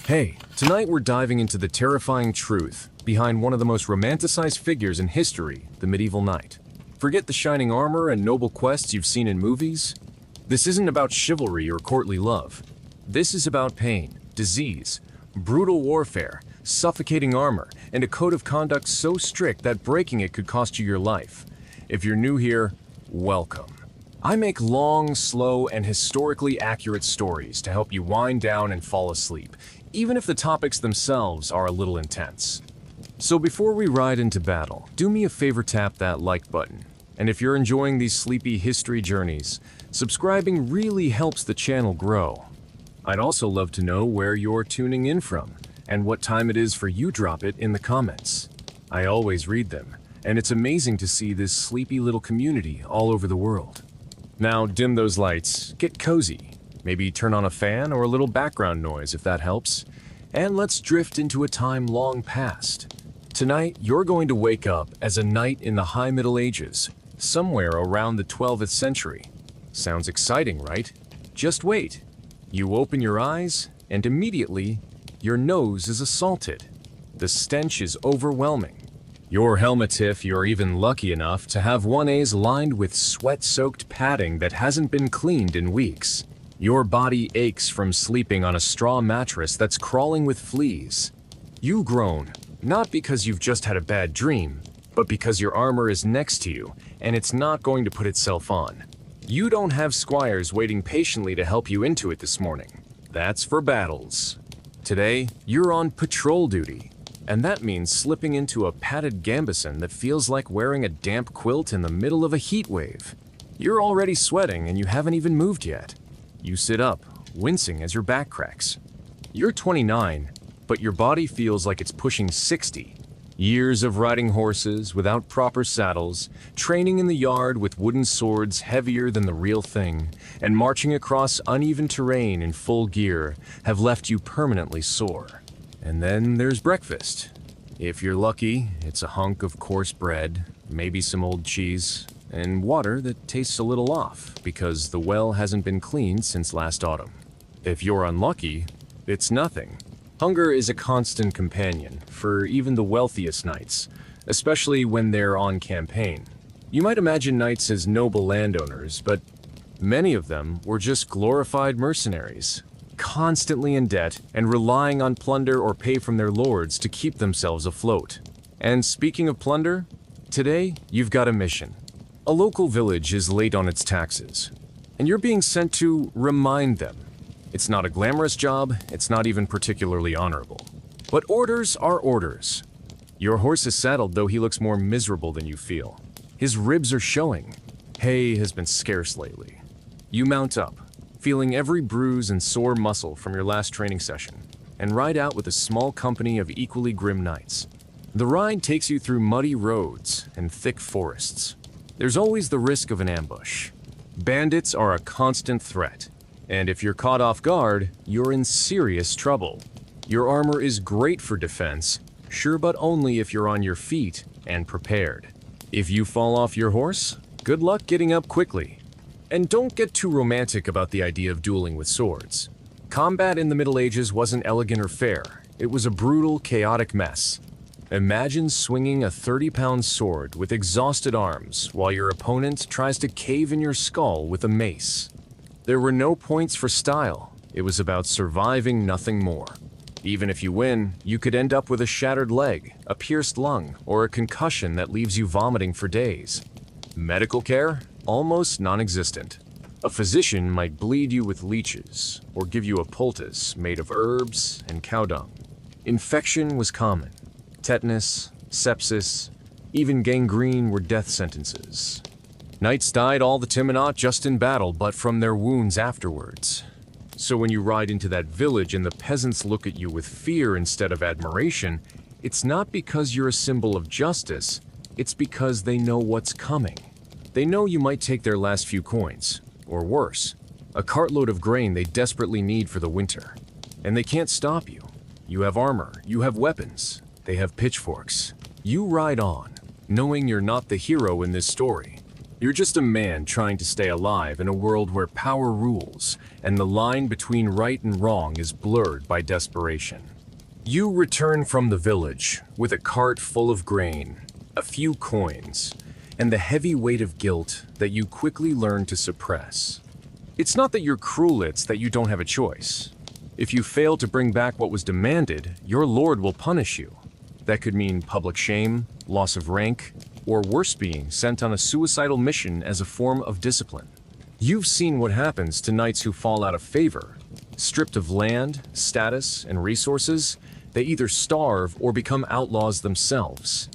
Hey, tonight we're diving into the terrifying truth behind one of the most romanticized figures in history, the medieval knight. Forget the shining armor and noble quests you've seen in movies. This isn't about chivalry or courtly love. This is about pain, disease, brutal warfare, suffocating armor, and a code of conduct so strict that breaking it could cost you your life. If you're new here, welcome. I make long, slow, and historically accurate stories to help you wind down and fall asleep, even if the topics themselves are a little intense. So before we ride into battle, do me a favor, tap that like button. And if you're enjoying these sleepy history journeys, subscribing really helps the channel grow. I'd also love to know where you're tuning in from, and what time it is for you. Drop it in the comments. I always read them, and it's amazing to see this sleepy little community all over the world. Now dim those lights, get cozy, maybe turn on a fan or a little background noise if that helps, and let's drift into a time long past. Tonight, you're going to wake up as a knight in the High Middle Ages, somewhere around the 12th century. Sounds exciting, right? Just wait. You open your eyes, and immediately, your nose is assaulted. The stench is overwhelming. Your helmet, if you're even lucky enough to have 1As, lined with sweat-soaked padding that hasn't been cleaned in weeks. Your body aches from sleeping on a straw mattress that's crawling with fleas. You groan, not because you've just had a bad dream, but because your armor is next to you, and it's not going to put itself on. You don't have squires waiting patiently to help you into it this morning. That's for battles. Today, you're on patrol duty. And that means slipping into a padded gambeson that feels like wearing a damp quilt in the middle of a heat wave. You're already sweating and you haven't even moved yet. You sit up, wincing as your back cracks. You're 29, but your body feels like it's pushing 60. Years of riding horses without proper saddles, training in the yard with wooden swords heavier than the real thing, and marching across uneven terrain in full gear have left you permanently sore. And then there's breakfast. If you're lucky, it's a hunk of coarse bread, maybe some old cheese, and water that tastes a little off because the well hasn't been cleaned since last autumn. If you're unlucky, it's nothing. Hunger is a constant companion for even the wealthiest knights, especially when they're on campaign. You might imagine knights as noble landowners, but many of them were just glorified mercenaries, constantly in debt and relying on plunder or pay from their lords to keep themselves afloat. And speaking of plunder, today you've got a mission. A local village is late on its taxes, and you're being sent to remind them. It's not a glamorous job, it's not even particularly honorable. But orders are orders. Your horse is saddled, though he looks more miserable than you feel. His ribs are showing. Hay has been scarce lately. You mount up, feeling every bruise and sore muscle from your last training session, and ride out with a small company of equally grim knights. The ride takes you through muddy roads and thick forests. There's always the risk of an ambush. Bandits are a constant threat, and if you're caught off guard, you're in serious trouble. Your armor is great for defense, sure, but only if you're on your feet and prepared. If you fall off your horse, good luck getting up quickly. And don't get too romantic about the idea of dueling with swords. Combat in the Middle Ages wasn't elegant or fair. It was a brutal, chaotic mess. Imagine swinging a 30-pound sword with exhausted arms while your opponent tries to cave in your skull with a mace. There were no points for style. It was about surviving, nothing more. Even if you win, you could end up with a shattered leg, a pierced lung, or a concussion that leaves you vomiting for days. Medical care? Almost non-existent. A physician might bleed you with leeches, or give you a poultice made of herbs and cow dung. Infection was common. Tetanus, sepsis, even gangrene were death sentences. Knights died all the time, not just in battle, but from their wounds afterwards. So when you ride into that village and the peasants look at you with fear instead of admiration, it's not because you're a symbol of justice, it's because they know what's coming. They know you might take their last few coins, or worse, a cartload of grain they desperately need for the winter. And they can't stop you. You have armor, you have weapons, they have pitchforks. You ride on, knowing you're not the hero in this story. You're just a man trying to stay alive in a world where power rules, and the line between right and wrong is blurred by desperation. You return from the village with a cart full of grain, a few coins, and the heavy weight of guilt that you quickly learn to suppress. It's not that you're cruel, it's that you don't have a choice. If you fail to bring back what was demanded, your lord will punish you. That could mean public shame, loss of rank, or worse, being sent on a suicidal mission as a form of discipline. You've seen what happens to knights who fall out of favor. Stripped of land, status, and resources, they either starve or become outlaws themselves.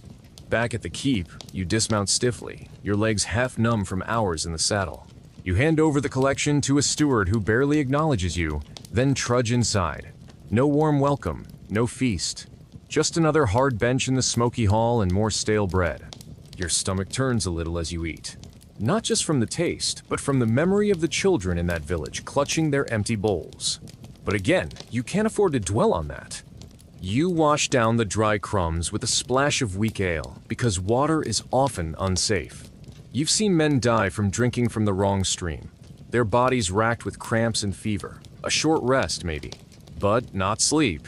Back at the keep, you dismount stiffly, your legs half numb from hours in the saddle. You hand over the collection to a steward who barely acknowledges you, then trudge inside. No warm welcome, no feast. Just another hard bench in the smoky hall and more stale bread. Your stomach turns a little as you eat. Not just from the taste, but from the memory of the children in that village clutching their empty bowls. But again, you can't afford to dwell on that. You wash down the dry crumbs with a splash of weak ale, because water is often unsafe. You've seen men die from drinking from the wrong stream, their bodies racked with cramps and fever. A short rest, maybe, but not sleep.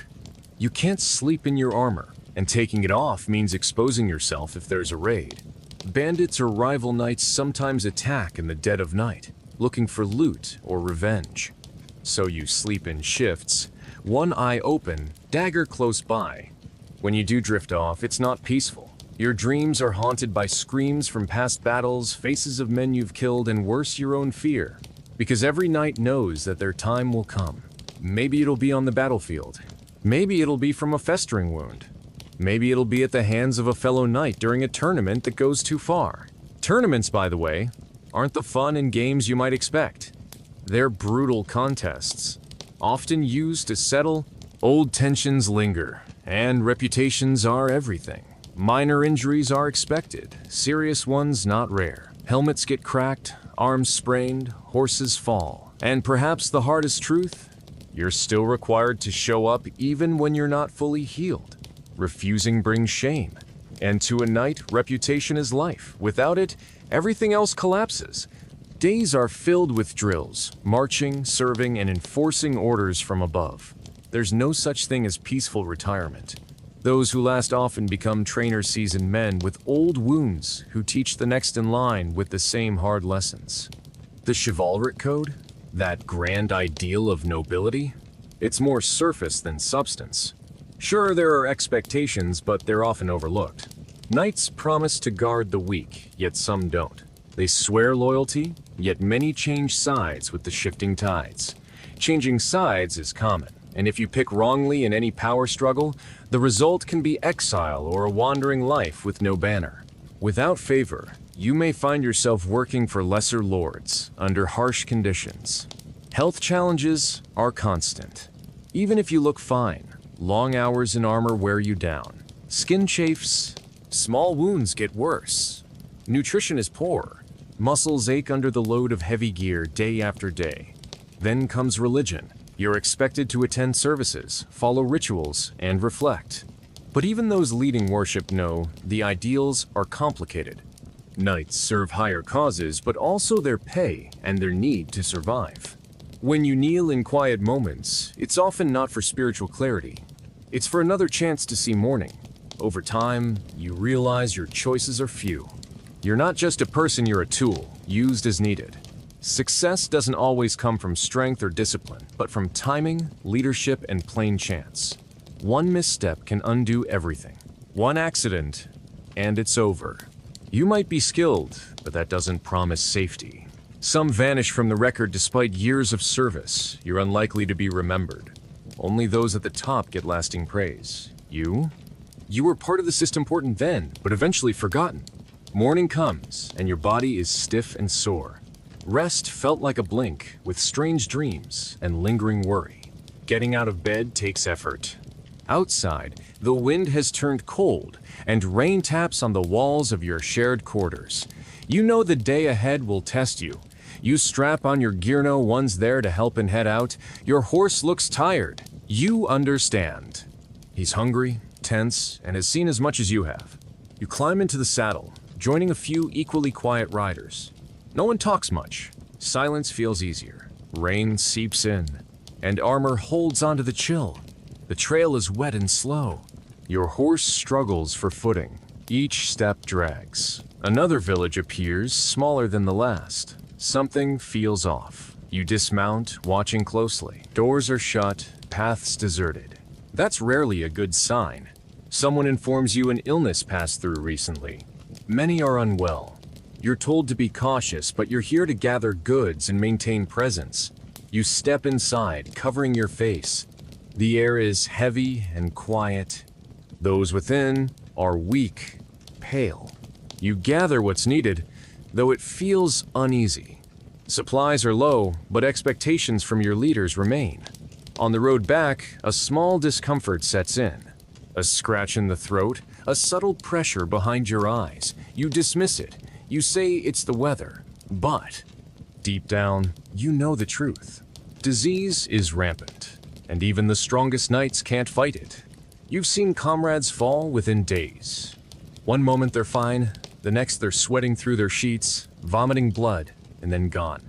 You can't sleep in your armor, and taking it off means exposing yourself if there's a raid. Bandits or rival knights sometimes attack in the dead of night, looking for loot or revenge. So you sleep in shifts, one eye open, dagger close by. When you do drift off, it's not peaceful. Your dreams are haunted by screams from past battles, faces of men you've killed, and worse, your own fear. Because every knight knows that their time will come. Maybe it'll be on the battlefield. Maybe it'll be from a festering wound. Maybe it'll be at the hands of a fellow knight during a tournament that goes too far. Tournaments, by the way, aren't the fun and games you might expect. They're brutal contests, often used to settle. Old tensions linger, and reputations are everything. Minor injuries are expected, serious ones not rare. Helmets get cracked, arms sprained, horses fall. And perhaps the hardest truth, you're still required to show up even when you're not fully healed. Refusing brings shame. And to a knight, reputation is life. Without it, everything else collapses. Days are filled with drills, marching, serving, and enforcing orders from above. There's no such thing as peaceful retirement. Those who last often become trainer-seasoned men with old wounds who teach the next in line with the same hard lessons. The chivalric code? That grand ideal of nobility? It's more surface than substance. Sure, there are expectations, but they're often overlooked. Knights promise to guard the weak, yet some don't. They swear loyalty, yet many change sides with the shifting tides. Changing sides is common, and if you pick wrongly in any power struggle, the result can be exile or a wandering life with no banner. Without favor, you may find yourself working for lesser lords under harsh conditions. Health challenges are constant. Even if you look fine, long hours in armor wear you down. Skin chafes, small wounds get worse. Nutrition is poor. Muscles ache under the load of heavy gear day after day. Then comes religion. You're expected to attend services, follow rituals, and reflect. But even those leading worship know the ideals are complicated. Knights serve higher causes, but also their pay and their need to survive. When you kneel in quiet moments, it's often not for spiritual clarity. It's for another chance to see morning. Over time, you realize your choices are few. You're not just a person, you're a tool, used as needed. Success doesn't always come from strength or discipline, but from timing, leadership, and plain chance. One misstep can undo everything. One accident, and it's over. You might be skilled, but that doesn't promise safety. Some vanish from the record despite years of service. You're unlikely to be remembered. Only those at the top get lasting praise. You? You were part of the system important then, but eventually forgotten. Morning comes, and your body is stiff and sore. Rest felt like a blink, with strange dreams and lingering worry. Getting out of bed takes effort. Outside, the wind has turned cold, and rain taps on the walls of your shared quarters. You know the day ahead will test you. You strap on your gear, no one's there to help and head out. Your horse looks tired. You understand. He's hungry, tense, and has seen as much as you have. You climb into the saddle, joining a few equally quiet riders. No one talks much. Silence feels easier. Rain seeps in, and armor holds onto the chill. The trail is wet and slow. Your horse struggles for footing. Each step drags. Another village appears, smaller than the last. Something feels off. You dismount, watching closely. Doors are shut, paths deserted. That's rarely a good sign. Someone informs you an illness passed through recently. Many are unwell. You're told to be cautious, but you're here to gather goods and maintain presence. You step inside, covering your face. The air is heavy and quiet. Those within are weak, pale. You gather what's needed, though it feels uneasy. Supplies are low, but expectations from your leaders remain. On the road back, a small discomfort sets in. A scratch in the throat, a subtle pressure behind your eyes. You dismiss it. You say it's the weather. But, deep down, you know the truth. Disease is rampant, and even the strongest knights can't fight it. You've seen comrades fall within days. One moment they're fine, the next they're sweating through their sheets, vomiting blood, and then gone.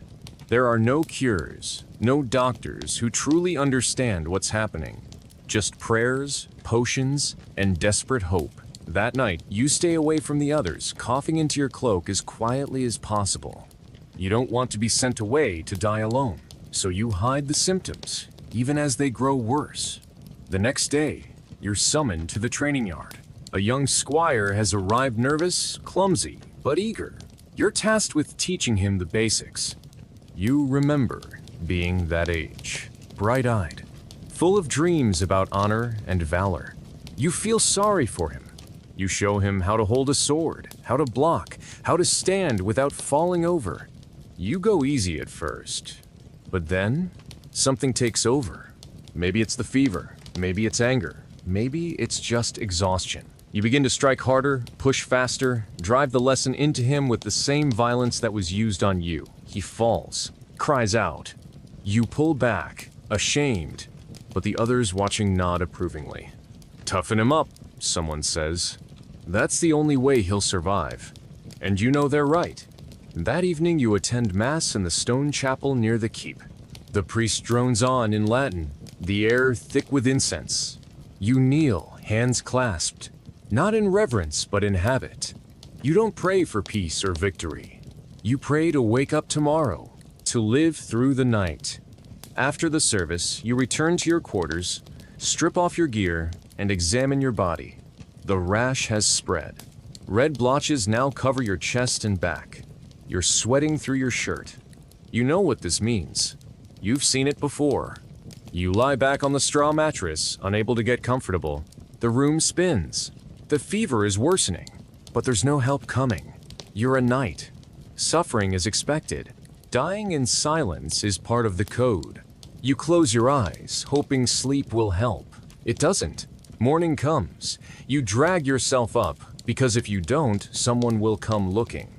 There are no cures, no doctors who truly understand what's happening. Just prayers, potions, and desperate hope. That night, you stay away from the others, coughing into your cloak as quietly as possible. You don't want to be sent away to die alone, so you hide the symptoms, even as they grow worse. The next day, you're summoned to the training yard. A young squire has arrived nervous, clumsy, but eager. You're tasked with teaching him the basics. You remember being that age, bright-eyed, full of dreams about honor and valor. You feel sorry for him. You show him how to hold a sword, how to block, how to stand without falling over. You go easy at first, but then something takes over. Maybe it's the fever, maybe it's anger, maybe it's just exhaustion. You begin to strike harder, push faster, drive the lesson into him with the same violence that was used on you. He falls, cries out. You pull back, ashamed, but the others watching nod approvingly. Toughen him up, someone says. That's the only way he'll survive. And you know they're right. That evening you attend mass in the stone chapel near the keep. The priest drones on in Latin, the air thick with incense. You kneel, hands clasped, not in reverence but in habit. You don't pray for peace or victory. You pray to wake up tomorrow, to live through the night. After the service, you return to your quarters, strip off your gear, and examine your body. The rash has spread. Red blotches now cover your chest and back. You're sweating through your shirt. You know what this means. You've seen it before. You lie back on the straw mattress, unable to get comfortable. The room spins. The fever is worsening, but there's no help coming. You're a knight. Suffering is expected. Dying in silence is part of the code. You close your eyes, hoping sleep will help. It doesn't. Morning comes. You drag yourself up, because if you don't, someone will come looking.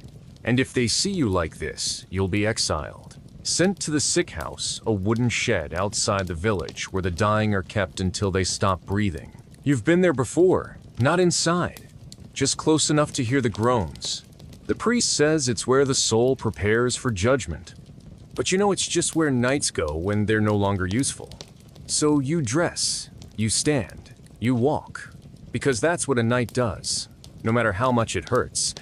And if they see you like this, you'll be exiled. Sent to the sick house, a wooden shed outside the village where the dying are kept until they stop breathing. You've been there before, not inside, just close enough to hear the groans. The priest says it's where the soul prepares for judgment. But you know it's just where knights go when they're no longer useful. So you dress, you stand, you walk, because that's what a knight does, no matter how much it hurts.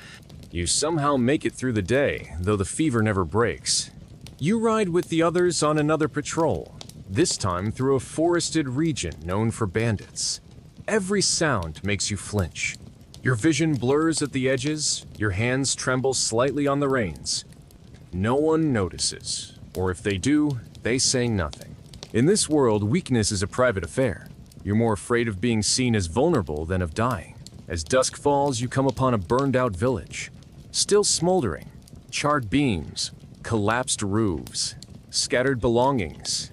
You somehow make it through the day, though the fever never breaks. You ride with the others on another patrol, this time through a forested region known for bandits. Every sound makes you flinch. Your vision blurs at the edges, your hands tremble slightly on the reins. No one notices, or if they do, they say nothing. In this world, weakness is a private affair. You're more afraid of being seen as vulnerable than of dying. As dusk falls, you come upon a burned-out village, still smoldering, charred beams, collapsed roofs, scattered belongings.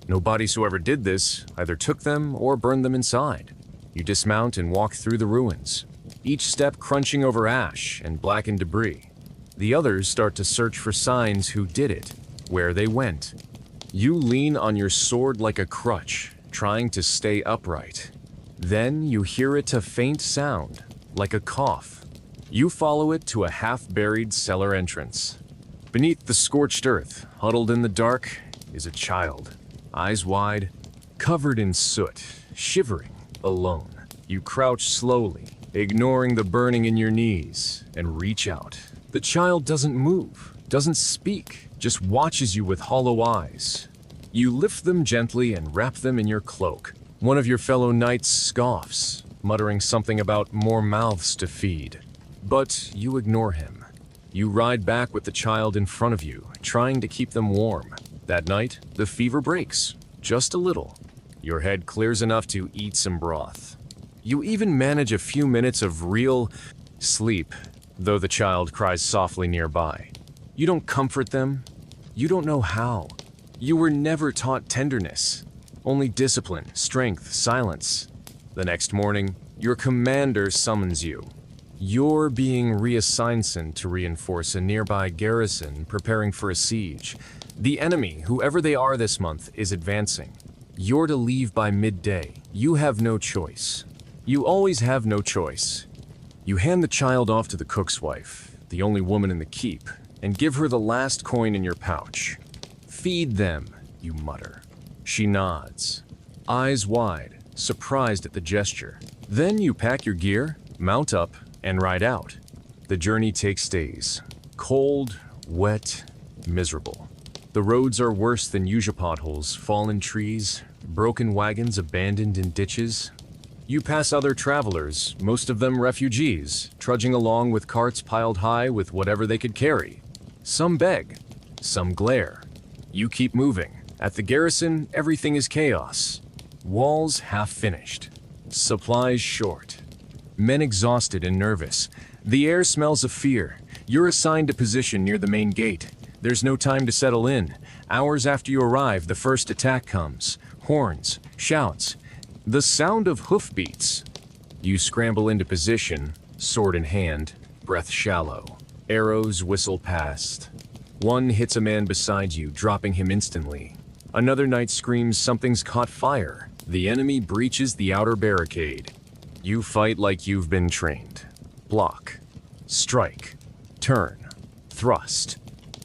No bodies who ever did this either took them or burned them inside. You dismount and walk through the ruins, each step crunching over ash and blackened debris. The others start to search for signs who did it, where they went. You lean on your sword like a crutch, trying to stay upright. Then you hear it a faint sound, like a cough. You follow it to a half-buried cellar entrance. Beneath the scorched earth, huddled in the dark, is a child, eyes wide, covered in soot, shivering, alone. You crouch slowly, ignoring the burning in your knees, and reach out. The child doesn't move, doesn't speak, just watches you with hollow eyes. You lift them gently and wrap them in your cloak. One of your fellow knights scoffs, muttering something about more mouths to feed. But you ignore him. You ride back with the child in front of you, trying to keep them warm. That night, the fever breaks, just a little. Your head clears enough to eat some broth. You even manage a few minutes of real sleep, though the child cries softly nearby. You don't comfort them. You don't know how. You were never taught tenderness, only discipline, strength, silence. The next morning, your commander summons you. You're being reassigned to reinforce a nearby garrison preparing for a siege. The enemy, whoever they are this month, is advancing. You're to leave by midday. You have no choice. You always have no choice. You hand the child off to the cook's wife, the only woman in the keep, and give her the last coin in your pouch. Feed them, you mutter. She nods, eyes wide, surprised at the gesture. Then you pack your gear, mount up, and ride out. The journey takes days. Cold, wet, miserable. The roads are worse than usual potholes, fallen trees, broken wagons abandoned in ditches. You pass other travelers, most of them refugees, trudging along with carts piled high with whatever they could carry. Some beg, some glare. You keep moving. At the garrison, everything is chaos. Walls half finished. Supplies short. Men exhausted and nervous. The air smells of fear. You're assigned a position near the main gate. There's no time to settle in. Hours after you arrive, the first attack comes. Horns, shouts, the sound of hoofbeats. You scramble into position, sword in hand, breath shallow. Arrows whistle past. One hits a man beside you, dropping him instantly. Another knight screams something's caught fire. The enemy breaches the outer barricade. You fight like you've been trained. Block, strike, turn, thrust.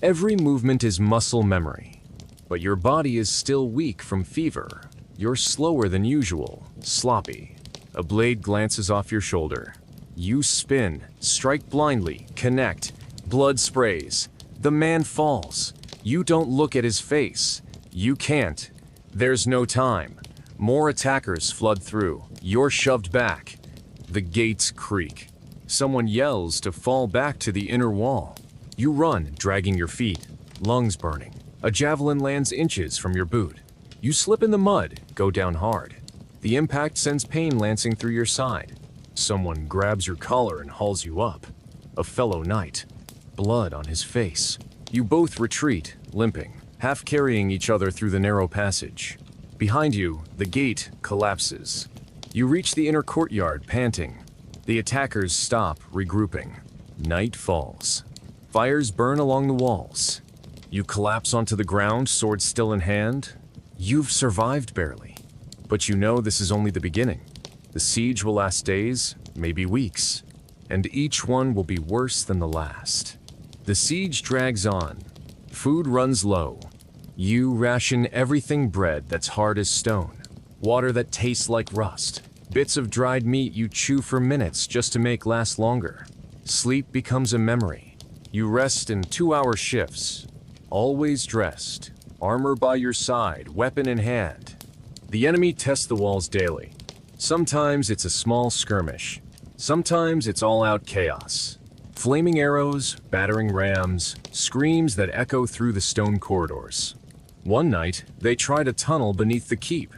Every movement is muscle memory. But your body is still weak from fever. You're slower than usual, sloppy. A blade glances off your shoulder. You spin, strike blindly, connect. Blood sprays. The man falls. You don't look at his face. You can't. There's no time. More attackers flood through. You're shoved back. The gates creak. Someone yells to fall back to the inner wall. You run, dragging your feet, lungs burning. A javelin lands inches from your boot. You slip in the mud, go down hard. The impact sends pain lancing through your side. Someone grabs your collar and hauls you up. A fellow knight. Blood on his face. You both retreat, limping, half carrying each other through the narrow passage. Behind you, the gate collapses. You reach the inner courtyard, panting. The attackers stop, regrouping. Night falls. Fires burn along the walls. You collapse onto the ground, sword still in hand. You've survived barely. But you know this is only the beginning. The siege will last days, maybe weeks. And each one will be worse than the last. The siege drags on. Food runs low. You ration everything: bread that's hard as stone, water that tastes like rust, bits of dried meat you chew for minutes just to make last longer. Sleep becomes a memory. You rest in 2-hour shifts, always dressed, armor by your side, weapon in hand. The enemy tests the walls daily. Sometimes it's a small skirmish. Sometimes it's all-out chaos. Flaming arrows, battering rams, screams that echo through the stone corridors. One night, they tried a tunnel beneath the keep.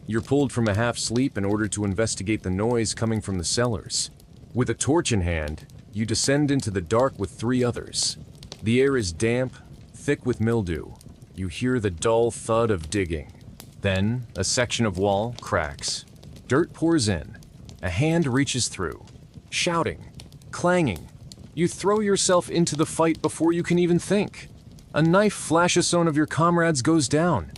You're pulled from a half-sleep in order to investigate the noise coming from the cellars. With a torch in hand, you descend into the dark with 3 others. The air is damp, thick with mildew. You hear the dull thud of digging. Then, a section of wall cracks. Dirt pours in. A hand reaches through. Shouting, clanging. You throw yourself into the fight before you can even think. A knife flashes, one of your comrades goes down.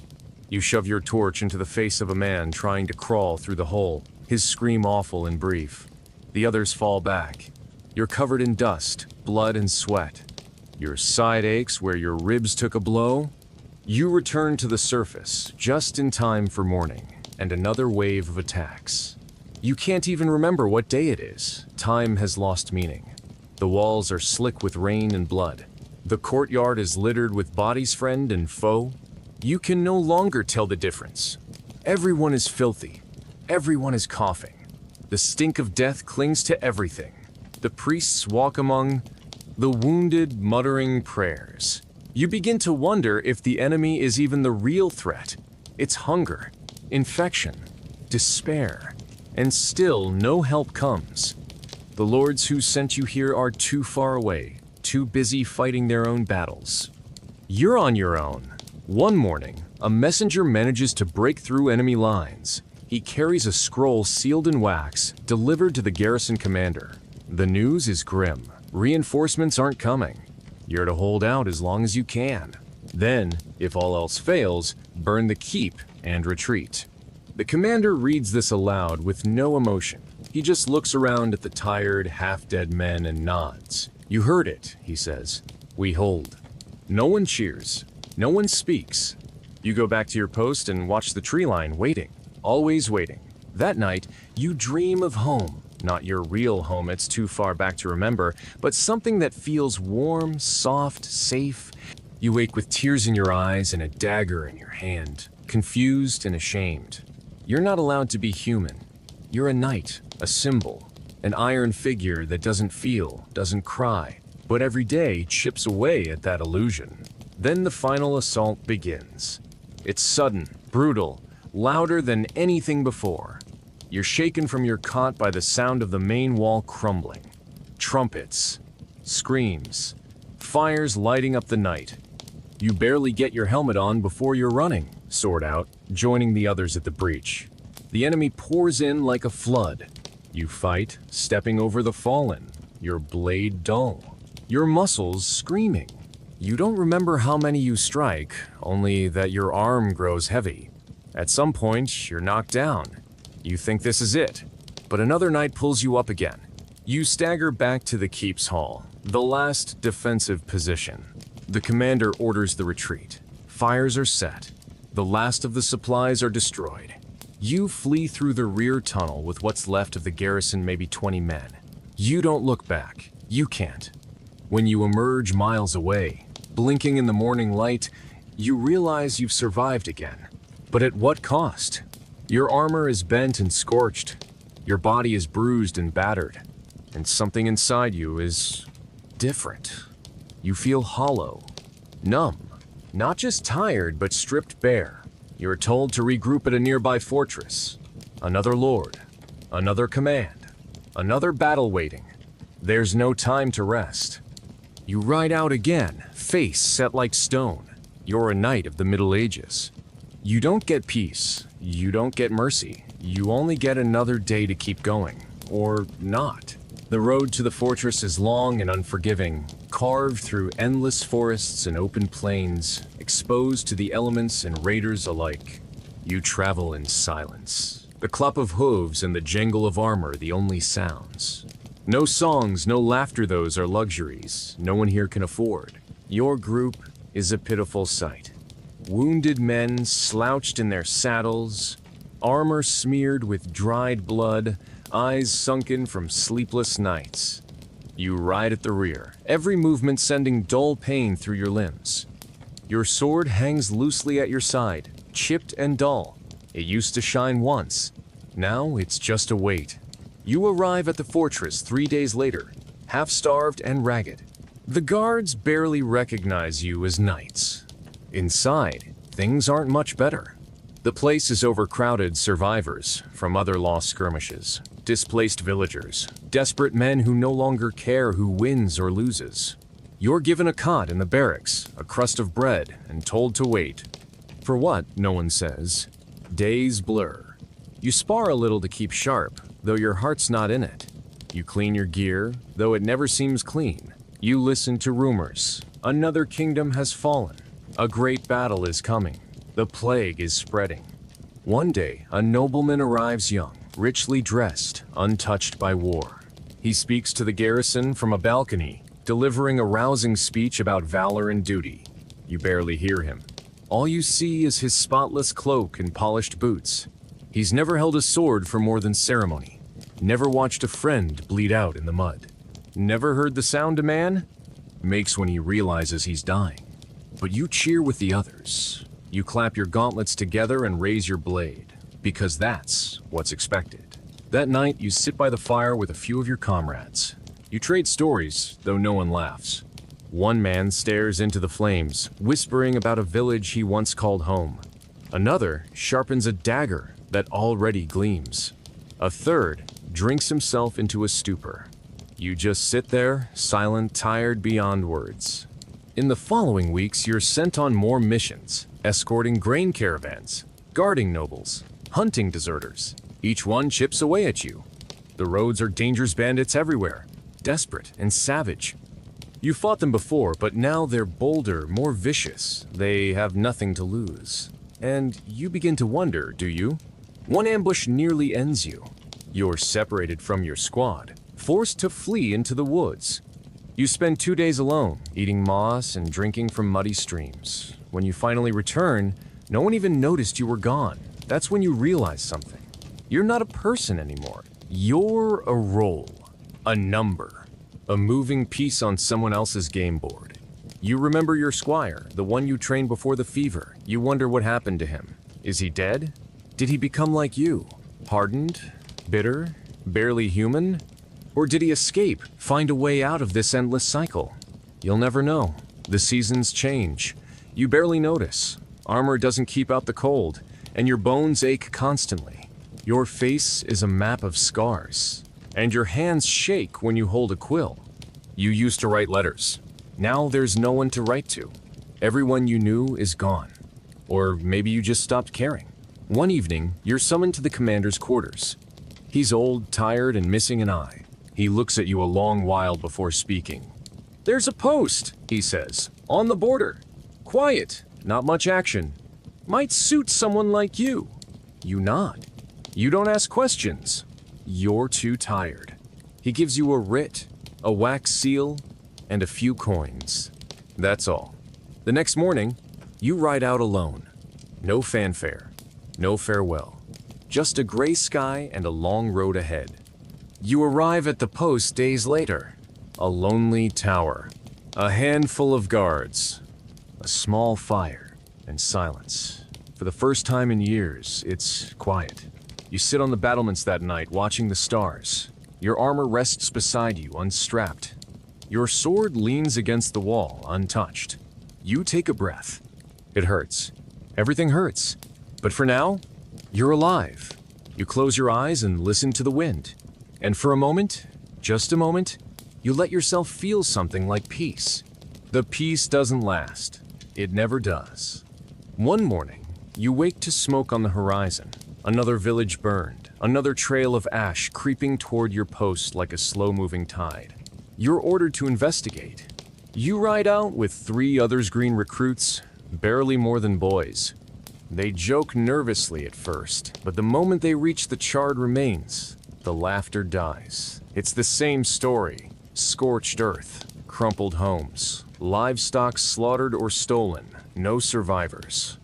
You shove your torch into the face of a man trying to crawl through the hole, his scream awful and brief. The others fall back. You're covered in dust, blood, and sweat. Your side aches where your ribs took a blow. You return to the surface just in time for morning and another wave of attacks. You can't even remember what day it is. Time has lost meaning. The walls are slick with rain and blood. The courtyard is littered with bodies, friend and foe. You can no longer tell the difference. Everyone is filthy. Everyone is coughing. The stink of death clings to everything. The priests walk among the wounded, muttering prayers. You begin to wonder if the enemy is even the real threat. It's hunger, infection, despair, and still no help comes. The lords who sent you here are too far away, too busy fighting their own battles. You're on your own. One morning, a messenger manages to break through enemy lines. He carries a scroll sealed in wax, delivered to the garrison commander. The news is grim. Reinforcements aren't coming. You're to hold out as long as you can. Then, if all else fails, burn the keep and retreat. The commander reads this aloud with no emotion. He just looks around at the tired, half-dead men and nods. "You heard it," he says. "We hold." No one cheers. No one speaks. You go back to your post and watch the tree line, waiting. Always waiting. That night, you dream of home. Not your real home, it's too far back to remember, but something that feels warm, soft, safe. You wake with tears in your eyes and a dagger in your hand, confused and ashamed. You're not allowed to be human. You're a knight, a symbol, an iron figure that doesn't feel, doesn't cry, but every day chips away at that illusion. Then the final assault begins. It's sudden, brutal, louder than anything before. You're shaken from your cot by the sound of the main wall crumbling. Trumpets, screams, fires lighting up the night. You barely get your helmet on before you're running, sword out, joining the others at the breach. The enemy pours in like a flood. You fight, stepping over the fallen, your blade dull, your muscles screaming. You don't remember how many you strike, only that your arm grows heavy. At some point, you're knocked down. You think this is it, but another knight pulls you up again. You stagger back to the keep's hall, the last defensive position. The commander orders the retreat. Fires are set. The last of the supplies are destroyed. You flee through the rear tunnel with what's left of the garrison, maybe 20 men. You don't look back. You can't. When you emerge miles away, blinking in the morning light, you realize you've survived again. But at what cost? Your armor is bent and scorched. Your body is bruised and battered. And something inside you is different. You feel hollow, numb, not just tired, but stripped bare. You're told to regroup at a nearby fortress. Another lord, another command, another battle waiting. There's no time to rest. You ride out again, face set like stone. You're a knight of the Middle Ages. You don't get peace. You don't get mercy. You only get another day to keep going. Or not. The road to the fortress is long and unforgiving, carved through endless forests and open plains, exposed to the elements and raiders alike. You travel in silence. The clop of hooves and the jangle of armor the only sounds. No songs, no laughter, those are luxuries no one here can afford. Your group is a pitiful sight. Wounded men slouched in their saddles, armor smeared with dried blood, eyes sunken from sleepless nights. You ride at the rear, every movement sending dull pain through your limbs. Your sword hangs loosely at your side, chipped and dull. It used to shine once. Now it's just a weight. You arrive at the fortress 3 days later, half-starved and ragged. The guards barely recognize you as knights. Inside, things aren't much better. The place is overcrowded. Survivors from other lost skirmishes, displaced villagers, desperate men who no longer care who wins or loses. You're given a cot in the barracks, a crust of bread, and told to wait. For what, no one says. Days blur. You spar a little to keep sharp, though your heart's not in it. You clean your gear, though it never seems clean. You listen to rumors. Another kingdom has fallen. A great battle is coming. The plague is spreading. One day, a nobleman arrives young, richly dressed, untouched by war. He speaks to the garrison from a balcony, delivering a rousing speech about valor and duty. You barely hear him. All you see is his spotless cloak and polished boots. He's never held a sword for more than ceremony. Never watched a friend bleed out in the mud. Never heard the sound a man makes when he realizes he's dying. But you cheer with the others. You clap your gauntlets together and raise your blade, because that's what's expected. That night, you sit by the fire with a few of your comrades. You trade stories, though no one laughs. One man stares into the flames, whispering about a village he once called home. Another sharpens a dagger that already gleams. A third drinks himself into a stupor. You just sit there, silent, tired beyond words. In the following weeks, you're sent on more missions, escorting grain caravans, guarding nobles, hunting deserters. Each one chips away at you. The roads are dangerous bandits everywhere, desperate and savage. You fought them before, but now they're bolder, more vicious. They have nothing to lose. And you begin to wonder, do you? One ambush nearly ends you. You're separated from your squad, forced to flee into the woods. You spend 2 days alone, eating moss and drinking from muddy streams. When you finally return, no one even noticed you were gone. That's when you realize something. You're not a person anymore. You're a role, a number, a moving piece on someone else's game board. You remember your squire, the one you trained before the fever. You wonder what happened to him. Is he dead? Did he become like you? Hardened? Bitter? Barely human? Or did he escape, find a way out of this endless cycle? You'll never know. The seasons change. You barely notice. Armor doesn't keep out the cold, and your bones ache constantly. Your face is a map of scars, and your hands shake when you hold a quill. You used to write letters. Now there's no one to write to. Everyone you knew is gone. Or maybe you just stopped caring. One evening, you're summoned to the commander's quarters. He's old, tired, and missing an eye. He looks at you a long while before speaking. "There's a post," he says, "on the border. Quiet, not much action. Might suit someone like you." You nod. You don't ask questions. You're too tired. He gives you a writ, a wax seal, and a few coins. That's all. The next morning, you ride out alone. No fanfare, no farewell. Just a gray sky and a long road ahead. You arrive at the post days later. A lonely tower, a handful of guards, a small fire, and silence. For the first time in years, it's quiet. You sit on the battlements that night, watching the stars. Your armor rests beside you, unstrapped. Your sword leans against the wall, untouched. You take a breath. It hurts. Everything hurts. But for now, you're alive. You close your eyes and listen to the wind. And for a moment, just a moment, you let yourself feel something like peace. The peace doesn't last. It never does. One morning, you wake to smoke on the horizon. Another village burned, another trail of ash creeping toward your post like a slow-moving tide. You're ordered to investigate. You ride out with 3 others green recruits, barely more than boys. They joke nervously at first, but the moment they reach the charred remains, the laughter dies. It's the same story. Scorched earth, crumpled homes, livestock slaughtered or stolen, no survivors.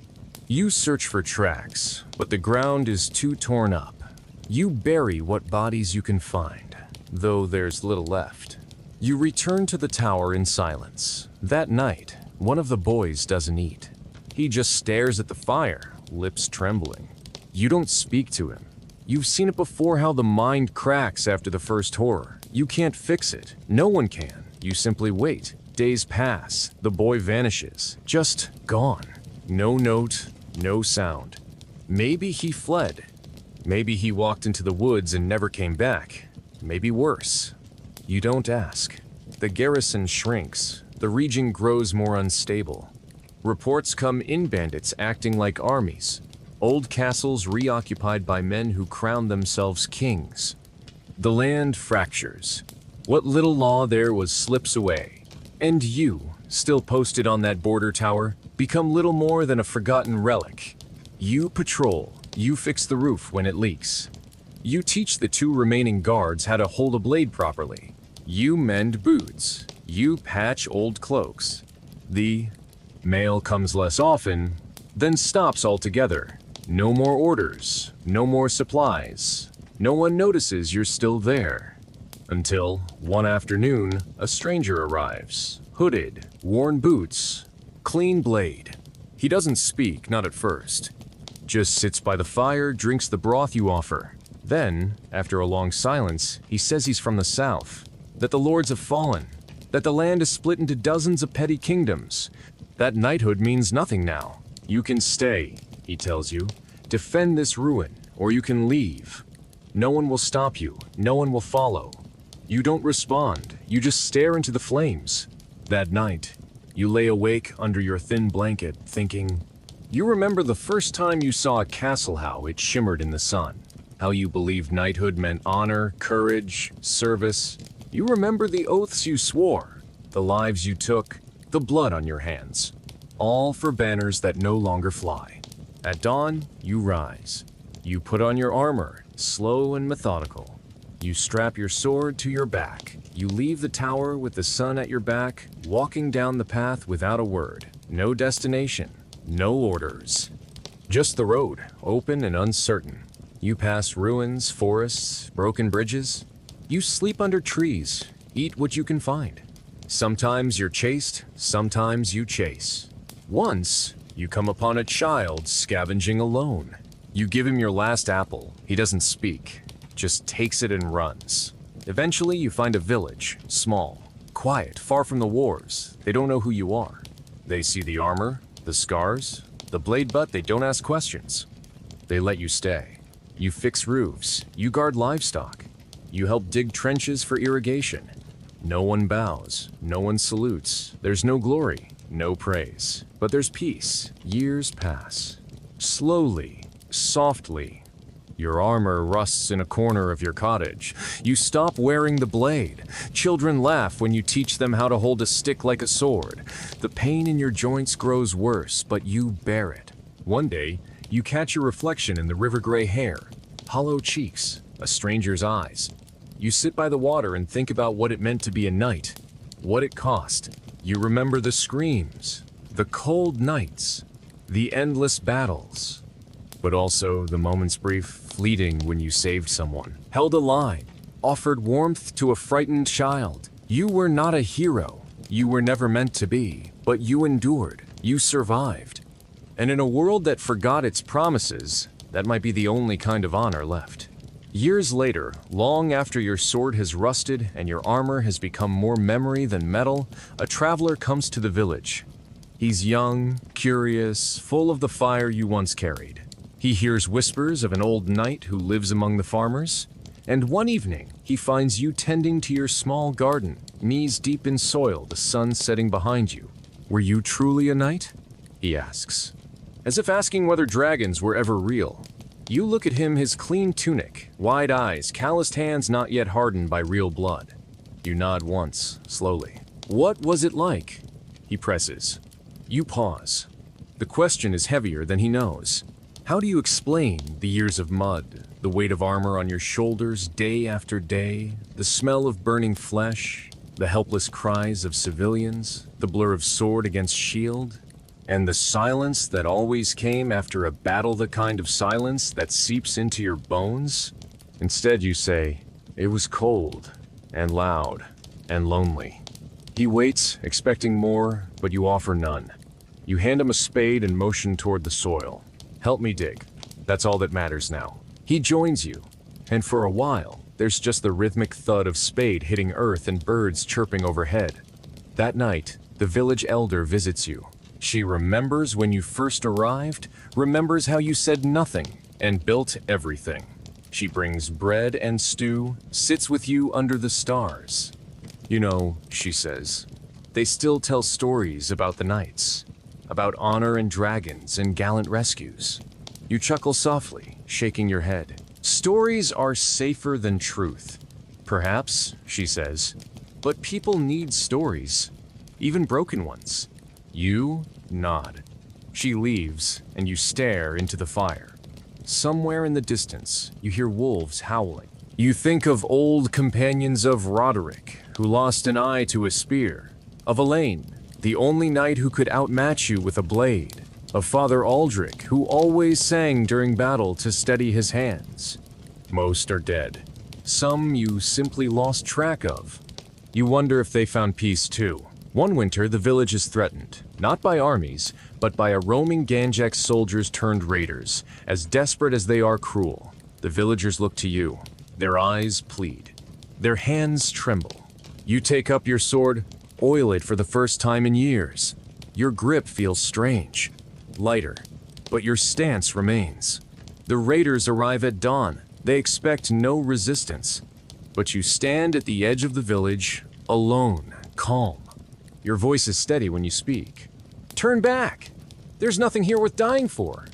You search for tracks, but the ground is too torn up. You bury what bodies you can find, though there's little left. You return to the tower in silence. That night, one of the boys doesn't eat. He just stares at the fire, lips trembling. You don't speak to him. You've seen it before, how the mind cracks after the first horror. You can't fix it. No one can. You simply wait. Days pass. The boy vanishes. Just gone. No note, no sound. Maybe he fled. Maybe he walked into the woods and never came back. Maybe worse. You don't ask. The garrison shrinks. The region grows more unstable. Reports come in, bandits acting like armies. Old castles reoccupied by men who crown themselves kings. The land fractures. What little law there was slips away. And you, still posted on that border tower, become little more than a forgotten relic. You patrol. You fix the roof when it leaks. You teach the two remaining guards how to hold a blade properly. You mend boots. You patch old cloaks. The mail comes less often, then stops altogether. No more orders, no more supplies. No one notices you're still there. Until, one afternoon, a stranger arrives. Hooded, worn boots, clean blade. He doesn't speak, not at first. Just sits by the fire, drinks the broth you offer. Then, after a long silence, he says he's from the south, that the lords have fallen, that the land is split into dozens of petty kingdoms, that knighthood means nothing now. You can stay, he tells you, defend this ruin, or you can leave. No one will stop you, no one will follow. You don't respond, you just stare into the flames. That night, you lay awake under your thin blanket, thinking, you remember the first time you saw a castle, how it shimmered in the sun, how you believed knighthood meant honor, courage, service. You remember the oaths you swore, the lives you took, the blood on your hands, all for banners that no longer fly. At dawn, you rise. You put on your armor, slow and methodical. You strap your sword to your back. You leave the tower with the sun at your back, walking down the path without a word. No destination, no orders. Just the road, open and uncertain. You pass ruins, forests, broken bridges. You sleep under trees, eat what you can find. Sometimes you're chased, sometimes you chase. Once, you come upon a child scavenging alone. You give him your last apple. He doesn't speak, just takes it and runs. Eventually, you find a village, small, quiet, far from the wars. They don't know who you are. They see the armor, the scars, the blade butt. They don't ask questions. They let you stay. You fix roofs. You guard livestock. You help dig trenches for irrigation. No one bows. No one salutes. There's no glory, no praise. But there's peace. Years pass. Slowly, softly. Your armor rusts in a corner of your cottage. You stop wearing the blade. Children laugh when you teach them how to hold a stick like a sword. The pain in your joints grows worse, but you bear it. One day, you catch your reflection in the river-gray hair, hollow cheeks, a stranger's eyes. You sit by the water and think about what it meant to be a knight, what it cost. You remember the screams, the cold nights, the endless battles, but also the moments brief, fleeting when you saved someone, held a line, offered warmth to a frightened child. You were not a hero. You were never meant to be, but you endured. You survived. And in a world that forgot its promises, that might be the only kind of honor left. Years later, long after your sword has rusted and your armor has become more memory than metal, a traveler comes to the village. He's young, curious, full of the fire you once carried. He hears whispers of an old knight who lives among the farmers, and one evening he finds you tending to your small garden, knees deep in soil, the sun setting behind you. Were you truly a knight? He asks, as if asking whether dragons were ever real. You look at him, his clean tunic, wide eyes, calloused hands not yet hardened by real blood. You nod once, slowly. What was it like? He presses. You pause. The question is heavier than he knows. How do you explain the years of mud, the weight of armor on your shoulders day after day, the smell of burning flesh, the helpless cries of civilians, the blur of sword against shield, and the silence that always came after a battle, the kind of silence that seeps into your bones? Instead, you say, it was cold and loud and lonely. He waits, expecting more, but you offer none. You hand him a spade and motion toward the soil. Help me dig. That's all that matters now. He joins you, and for a while, there's just the rhythmic thud of spade hitting earth and birds chirping overhead. That night, the village elder visits you. She remembers when you first arrived, remembers how you said nothing and built everything. She brings bread and stew, sits with you under the stars. You know, she says, they still tell stories about the knights, about honor and dragons and gallant rescues. You chuckle softly, shaking your head. Stories are safer than truth. Perhaps, she says, but people need stories, even broken ones. You nod. She leaves, and you stare into the fire. somewhere in the distance, you hear wolves howling. You think of old companions of Roderick, who lost an eye to a spear, of Elaine, the only knight who could outmatch you with a blade, of Father Aldrich, who always sang during battle to steady his hands. Most are dead. Some you simply lost track of. You wonder if they found peace too. One winter, the village is threatened, not by armies, but by a roaming Ganjak soldiers turned raiders, as desperate as they are cruel. The villagers look to you. Their eyes plead. Their hands tremble. You take up your sword, oil it for the first time in years. Your grip feels strange, lighter, but your stance remains. The raiders arrive at dawn. They expect no resistance, but you stand at the edge of the village, alone, calm. Your voice is steady when you speak. Turn back! There's nothing here worth dying for.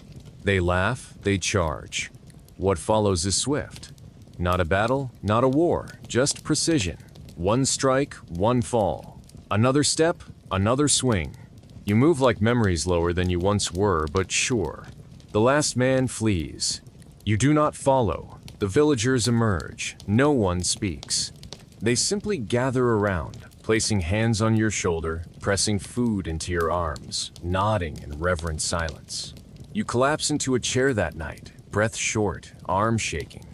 They laugh, they charge. What follows is swift. Not a battle, not a war, just precision. One strike, one fall. Another step, another swing. You move like memories lower than you once were, but sure. The last man flees. You do not follow. The villagers emerge. No one speaks. They simply gather around, placing hands on your shoulder, pressing food into your arms, nodding in reverent silence. You collapse into a chair that night, breath short, arm shaking.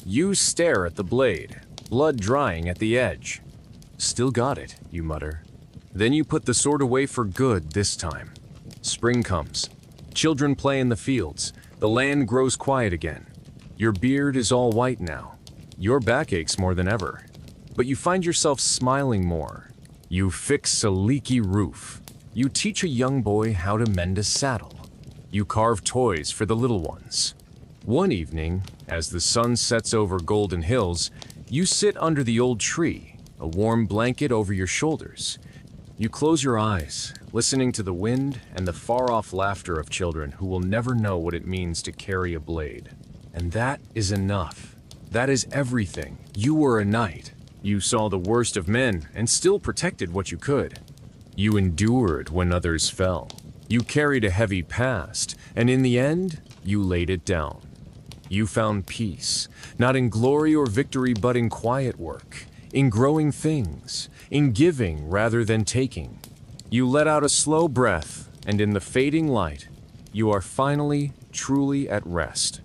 You stare at the blade, blood drying at the edge. Still got it, you mutter. Then you put the sword away for good this time. Spring comes. Children play in the fields. The land grows quiet again. Your beard is all white now. Your back aches more than ever. But you find yourself smiling more. You fix a leaky roof. You teach a young boy how to mend a saddle. You carve toys for the little ones. One evening, as the sun sets over golden hills, you sit under the old tree, a warm blanket over your shoulders. You close your eyes, listening to the wind and the far-off laughter of children who will never know what it means to carry a blade. And that is enough. That is everything. You were a knight. You saw the worst of men and still protected what you could. You endured when others fell. You carried a heavy past, and in the end, you laid it down. You found peace, not in glory or victory, but in quiet work, in growing things, in giving rather than taking. You let out a slow breath, and in the fading light, you are finally, truly at rest.